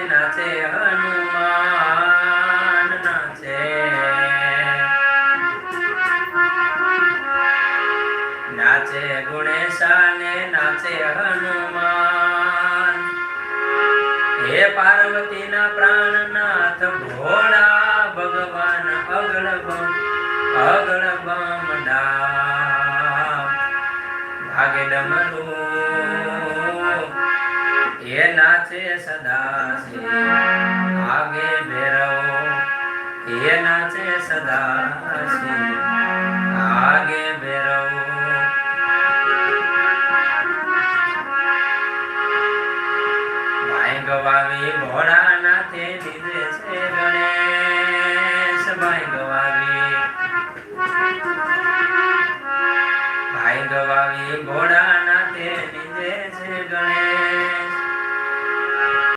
નાચે હનુમાન નાચે નાચે ગુણેશાને નાચે હનુમાન હે પાર્વતીના પ્રાણનાથ ભોળા ભગવાન અગળ બમ ડામ ભાગે ડમરું એ નાચે સદા આગે ભેરવ એ નાચે સદા આગે ભેરવ ભાઈ ગવાવી ભોળાનાથે દીધે છે ગણેશ ભાઈ ગવાવી ભોળાનાથે દીધે છે ગણેશ